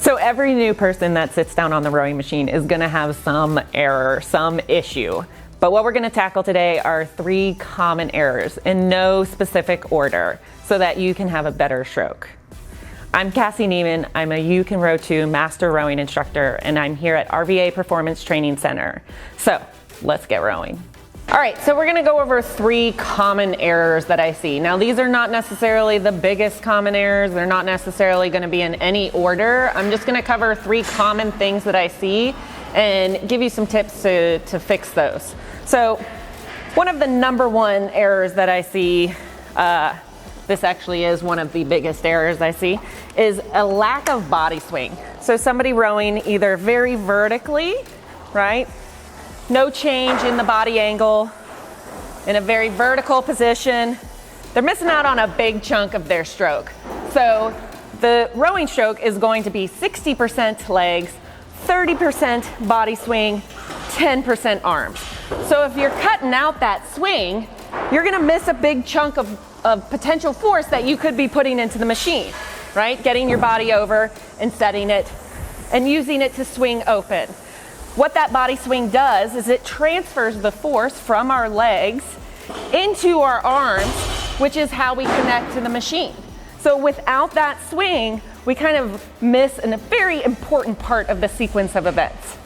So every new person that sits down on the rowing machine is gonna have some error, some issue. But what we're gonna tackle today are 3 common errors in no specific order so that you can have a better stroke. I'm Cassi Niemann. I'm a You Can Row 2 Master Rowing Instructor, and I'm here at RVA Performance Training Center. So let's get rowing. All right, so we're gonna go over 3 common errors that I see. Now, these are not necessarily the biggest common errors. They're not necessarily gonna be in any order. I'm just gonna cover 3 common things that I see and give you some tips to fix those. So one of the #1 errors that I see, this actually is one of the biggest errors I see, is a lack of body swing. So somebody rowing either very vertically, right? No change in the body angle, in a very vertical position. They're missing out on a big chunk of their stroke. So the rowing stroke is going to be 60% legs, 30% body swing, 10% arms. So if you're cutting out that swing, you're gonna miss a big chunk of potential force that you could be putting into the machine, right? Getting your body over and setting it and using it to swing open. What that body swing does is it transfers the force from our legs into our arms, which is how we connect to the machine. So without that swing, we kind of miss a very important part of the sequence of events.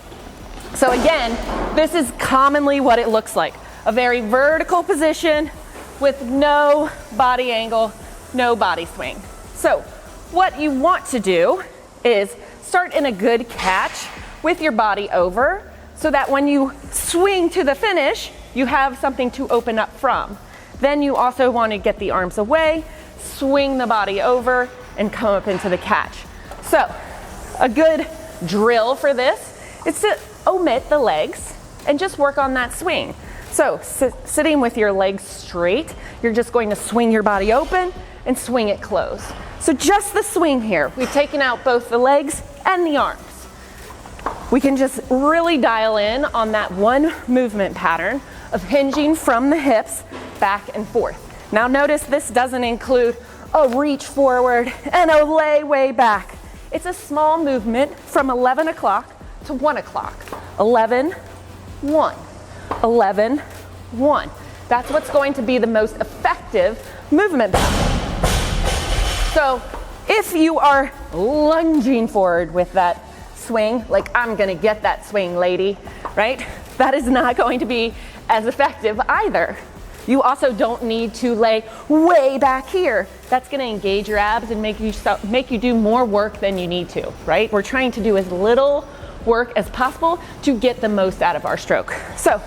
So again, this is commonly what it looks like. A very vertical position with no body angle, no body swing. So what you want to do is start in a good catch with your body over so that when you swing to the finish, you have something to open up from. Then you also want to get the arms away, swing the body over, and come up into the catch. So a good drill for this is to omit the legs and just work on that swing. So sitting with your legs straight, you're just going to swing your body open and swing it closed. So just the swing here. We've taken out both the legs and the arms. We can just really dial in on that one movement pattern of hinging from the hips back and forth. Now notice this doesn't include a reach forward and a lay way back. It's a small movement from 11 o'clock to 1 o'clock. 11, 1, 11, 1. That's what's going to be the most effective movement pattern. So if you are lunging forward with that swing, like I'm gonna get that swing, lady, right? That is not going to be as effective either. You also don't need to lay way back here. That's gonna engage your abs and make you do more work than you need to, right? We're trying to do as little work as possible to get the most out of our stroke. So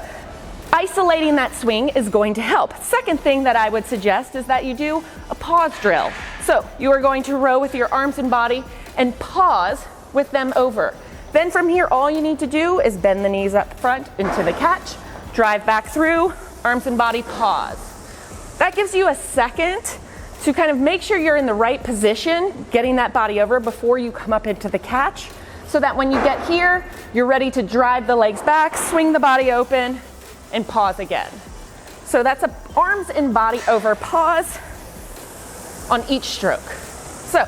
isolating that swing is going to help. Second thing that I would suggest is that you do a pause drill. So you are going to row with your arms and body and pause with them over. Then from here, all you need to do is bend the knees up front into the catch, drive back through, arms and body pause. That gives you a second to kind of make sure you're in the right position, getting that body over before you come up into the catch, so that when you get here, you're ready to drive the legs back, swing the body open, and pause again. So that's a arms and body over pause on each stroke. So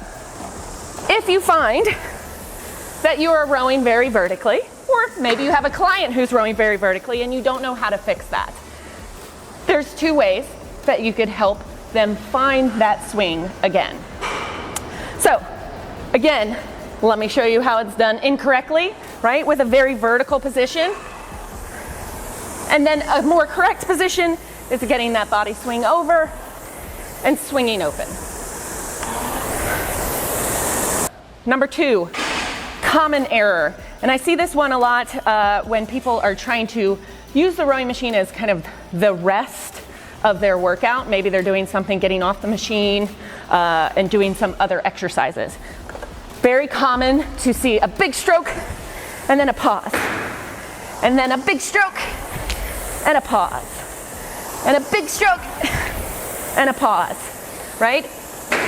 if you find that you are rowing very vertically, or maybe you have a client who's rowing very vertically and you don't know how to fix that, there's 2 ways that you could help them find that swing again. So again, let me show you how it's done incorrectly, right? With a very vertical position. And then a more correct position is getting that body swing over and swinging open. #2, common error. And I see this one a lot when people are trying to use the rowing machine as kind of the rest of their workout. Maybe they're doing something, getting off the machine and doing some other exercises. Very common to see a big stroke and then a pause. And then a big stroke and a pause. And a big stroke and a pause, right?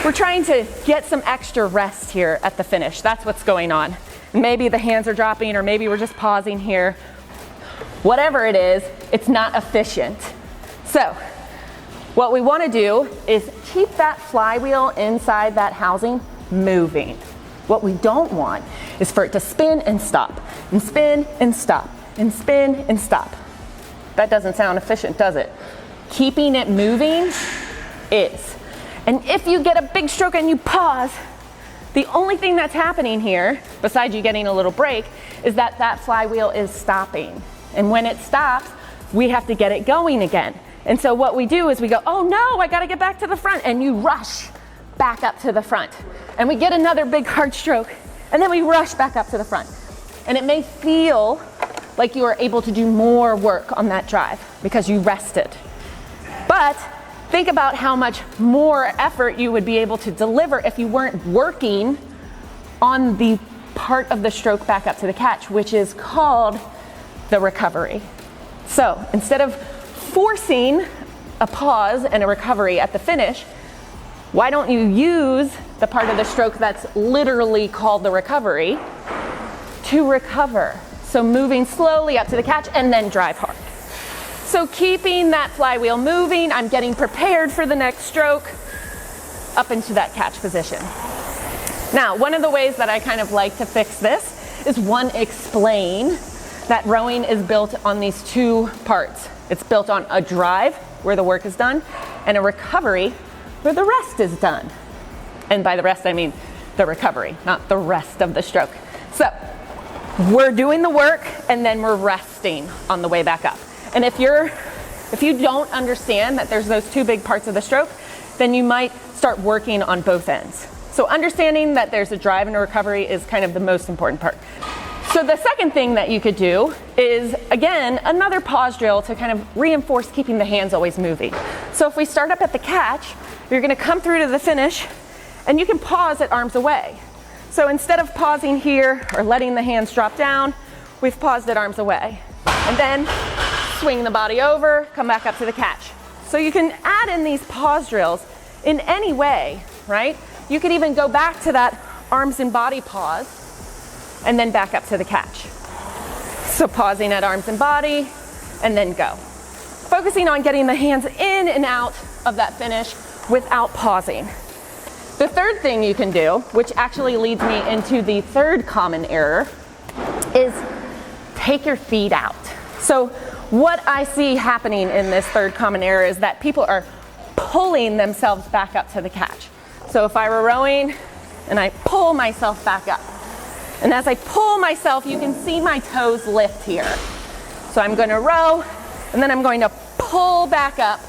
We're trying to get some extra rest here at the finish. That's what's going on. Maybe the hands are dropping, or maybe we're just pausing here. Whatever it is, it's not efficient. So what we want to do is keep that flywheel inside that housing moving. What we don't want is for it to spin and stop, and spin and stop, and spin and stop. That doesn't sound efficient, does it? Keeping it moving is. And if you get a big stroke and you pause, the only thing that's happening here, besides you getting a little break, is that that flywheel is stopping. And when it stops, we have to get it going again. And so what we do is we go, oh no, I gotta get back to the front, and you rush back up to the front. And we get another big hard stroke, and then we rush back up to the front. And it may feel like you are able to do more work on that drive because you rested. But think about how much more effort you would be able to deliver if you weren't working on the part of the stroke back up to the catch, which is called the recovery. So instead of forcing a pause and a recovery at the finish, why don't you use the part of the stroke that's literally called the recovery to recover? So moving slowly up to the catch and then drive hard. So keeping that flywheel moving, I'm getting prepared for the next stroke up into that catch position. Now, one of the ways that I kind of like to fix this is explain that rowing is built on these two parts. It's built on a drive where the work is done and a recovery where the rest is done. And by the rest, I mean the recovery, not the rest of the stroke. So we're doing the work and then we're resting on the way back up. And if you don't understand that there's those two big parts of the stroke, then you might start working on both ends. So understanding that there's a drive and a recovery is kind of the most important part. So the second thing that you could do is, again, another pause drill to kind of reinforce keeping the hands always moving. So if we start up at the catch, you're gonna come through to the finish, and you can pause at arms away. So instead of pausing here or letting the hands drop down, we've paused at arms away. And then swing the body over, come back up to the catch. So you can add in these pause drills in any way, right? You could even go back to that arms and body pause and then back up to the catch. So pausing at arms and body and then go. Focusing on getting the hands in and out of that finish without pausing. The third thing you can do, which actually leads me into the third common error, is take your feet out. So what I see happening in this third common error is that people are pulling themselves back up to the catch. So if I were rowing and I pull myself back up, and as I pull myself, you can see my toes lift here. So I'm going to row, and then I'm going to pull back up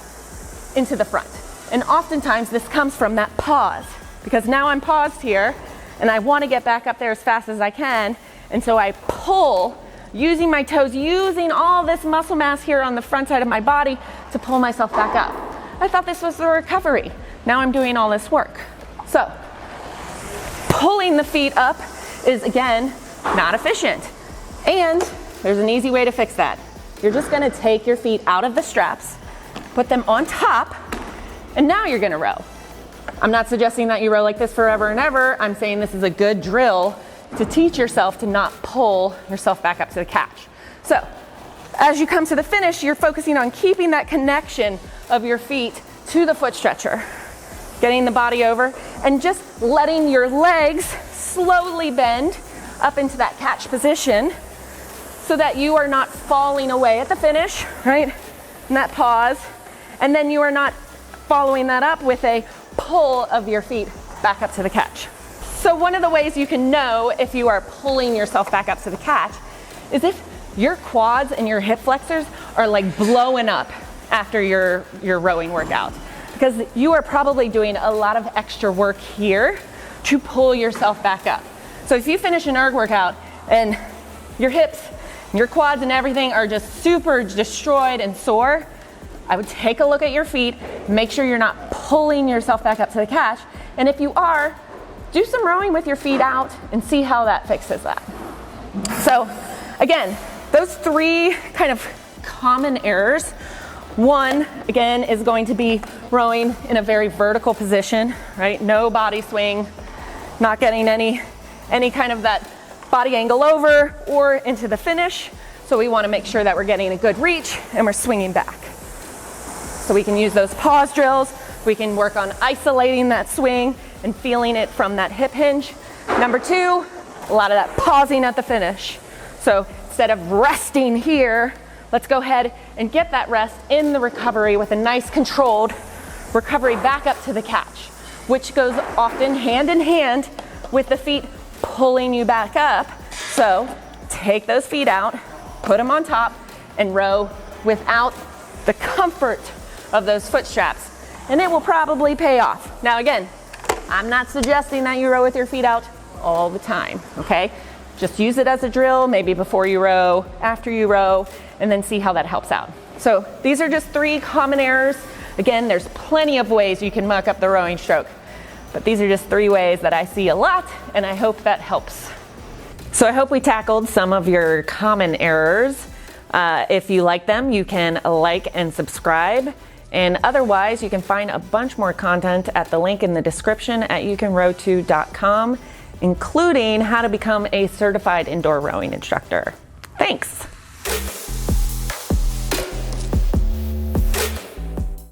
into the front. And oftentimes this comes from that pause, because now I'm paused here, and I want to get back up there as fast as I can, and so I pull, using my toes, using all this muscle mass here on the front side of my body to pull myself back up. I thought this was the recovery. Now I'm doing all this work. So pulling the feet up is, again, not efficient. And there's an easy way to fix that. You're just gonna take your feet out of the straps, put them on top, and now you're gonna row. I'm not suggesting that you row like this forever and ever. I'm saying this is a good drill to teach yourself to not pull yourself back up to the catch. So as you come to the finish, you're focusing on keeping that connection of your feet to the foot stretcher, getting the body over, and just letting your legs slowly bend up into that catch position so that you are not falling away at the finish, right? And that pause. And then you are not following that up with a pull of your feet back up to the catch. So one of the ways you can know if you are pulling yourself back up to the catch is if your quads and your hip flexors are like blowing up after your rowing workout, because you are probably doing a lot of extra work here to pull yourself back up. So if you finish an erg workout and your hips, your quads and everything are just super destroyed and sore, I would take a look at your feet, make sure you're not pulling yourself back up to the catch, and if you are, do some rowing with your feet out and see how that fixes that. So again, those three kind of common errors. One, again, is going to be rowing in a very vertical position, right? No body swing, not getting any kind of that body angle over or into the finish. So we want to make sure that we're getting a good reach and we're swinging back. So we can use those pause drills. We can work on isolating that swing and feeling it from that hip hinge. Number two, a lot of that pausing at the finish. So instead of resting here, let's go ahead and get that rest in the recovery with a nice controlled recovery back up to the catch, which goes often hand in hand with the feet pulling you back up. So take those feet out, put them on top, and row without the comfort of those foot straps, and it will probably pay off. Now again, I'm not suggesting that you row with your feet out all the time, okay? Just use it as a drill, maybe before you row, after you row, and then see how that helps out. So these are just 3 common errors. Again, there's plenty of ways you can muck up the rowing stroke, but these are just 3 ways that I see a lot, and I hope that helps. So I hope we tackled some of your common errors. If you like them, you can like and subscribe. And otherwise, you can find a bunch more content at the link in the description at youcanrow2.com, including how to become a certified indoor rowing instructor. Thanks.